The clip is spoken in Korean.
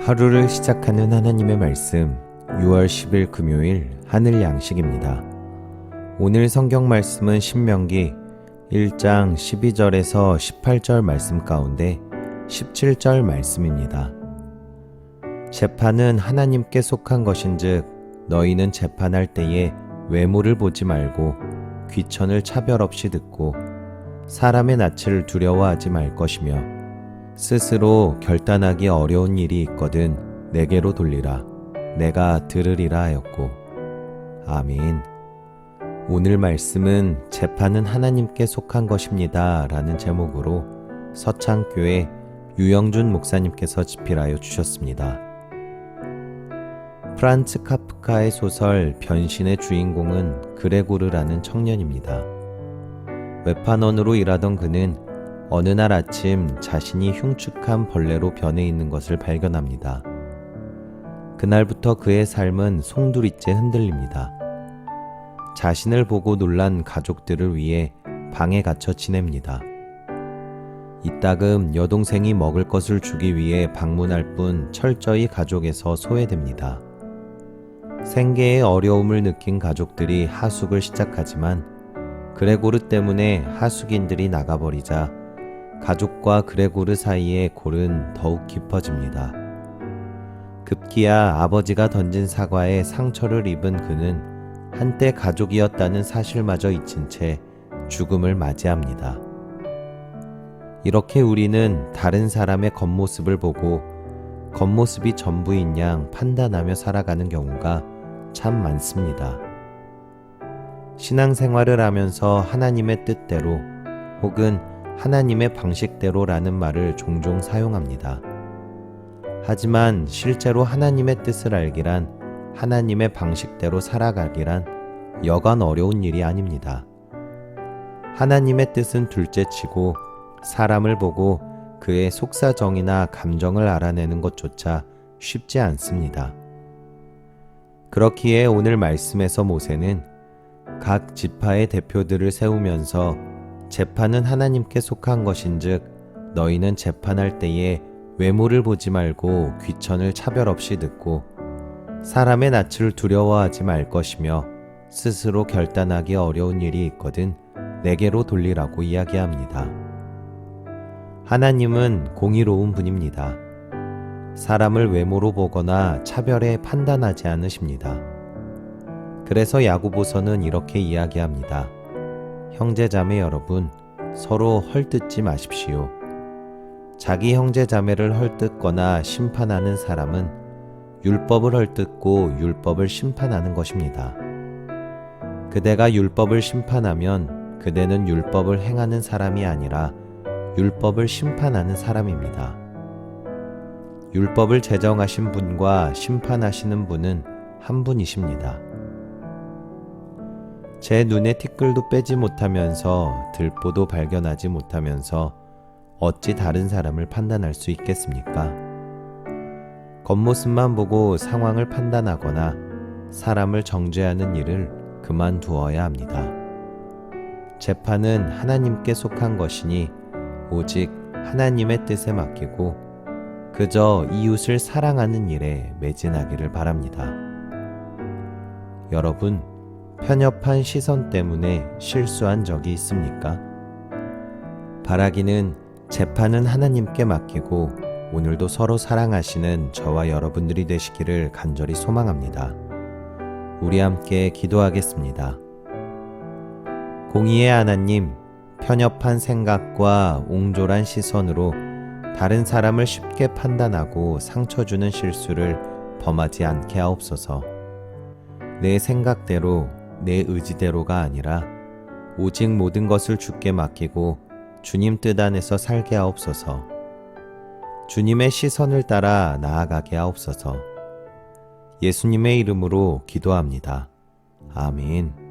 하루를 시작하는 하나님의 말씀 6월 10일 금요일 하늘 양식입니다. 오늘 성경 말씀은 신명기 1장 12절에서 18절 말씀 가운데 17절 말씀입니다. 재판은 하나님께 속한 것인즉 너희는 재판할 때에 외모를 보지 말고 귀천을 차별 없이 듣고 사람의 낯을 두려워하지 말 것이며 스스로 결단하기 어려운 일이 있거든 내게로 돌리라. 내가 들으리라 하였고. 아멘. 오늘 말씀은 재판은 하나님께 속한 것입니다 라는 제목으로 서창교회 유영준 목사님께서 집필하여 주셨습니다. 프란츠 카프카의 소설 변신의 주인공은 그레고르라는 청년입니다. 외판원으로 일하던 그는 어느 날 아침 자신이 흉측한 벌레로 변해 있는 것을 발견합니다. 그날부터 그의 삶은 송두리째 흔들립니다. 자신을 보고 놀란 가족들을 위해 방에 갇혀 지냅니다. 이따금 여동생이 먹을 것을 주기 위해 방문할 뿐 철저히 가족에서 소외됩니다. 생계에 어려움을 느낀 가족들이 하숙을 시작하지만 그레고르 때문에 하숙인들이 나가버리자 가족과 그레고르 사이의 골은 더욱 깊어집니다. 급기야 아버지가 던진 사과에 상처를 입은 그는 한때 가족이었다는 사실마저 잊힌 채 죽음을 맞이합니다. 이렇게 우리는 다른 사람의 겉모습을 보고 겉모습이 전부인 양 판단하며 살아가는 경우가 참 많습니다. 신앙생활을 하면서 하나님의 뜻대로 혹은 하나님의 방식대로라는 말을 종종 사용합니다. 하지만 실제로 하나님의 뜻을 알기란 하나님의 방식대로 살아가기란 여간 어려운 일이 아닙니다. 하나님의 뜻은 둘째치고 사람을 보고 그의 속사정이나 감정을 알아내는 것조차 쉽지 않습니다. 그렇기에 오늘 말씀에서 모세는 각 지파의 대표들을 세우면서 재판은 하나님께 속한 것인즉 너희는 재판할 때에 외모를 보지 말고 귀천을 차별 없이 듣고 사람의 낯을 두려워하지 말 것이며 스스로 결단하기 어려운 일이 있거든 내게로 돌리라고 이야기합니다. 하나님은 공의로운 분입니다. 사람을 외모로 보거나 차별해 판단하지 않으십니다. 그래서 야고보서는 이렇게 이야기합니다. 형제자매 여러분, 서로 헐뜯지 마십시오. 자기 형제자매를 헐뜯거나 심판하는 사람은 율법을 헐뜯고 율법을 심판하는 것입니다. 그대가 율법을 심판하면 그대는 율법을 행하는 사람이 아니라 율법을 심판하는 사람입니다. 율법을 제정하신 분과 심판하시는 분은 한 분이십니다. 제 눈에 티끌도 빼지 못하면서 들보도 발견하지 못하면서 어찌 다른 사람을 판단할 수 있겠습니까? 겉모습만 보고 상황을 판단하거나 사람을 정죄하는 일을 그만두어야 합니다. 재판은 하나님께 속한 것이니 오직 하나님의 뜻에 맡기고 그저 이웃을 사랑하는 일에 매진하기를 바랍니다. 여러분, 편협한 시선 때문에 실수한 적이 있습니까? 바라기는 재판은 하나님께 맡기고 오늘도 서로 사랑하시는 저와 여러분들이 되시기를 간절히 소망합니다. 우리 함께 기도하겠습니다. 공의의 하나님, 편협한 생각과 옹졸한 시선으로 다른 사람을 쉽게 판단하고 상처 주는 실수를 범하지 않게 하옵소서. 내 생각대로 내 의지대로가 아니라 오직 모든 것을 주께 맡기고 주님 뜻 안에서 살게 하옵소서. 주님의 시선을 따라 나아가게 하옵소서. 예수님의 이름으로 기도합니다. 아멘.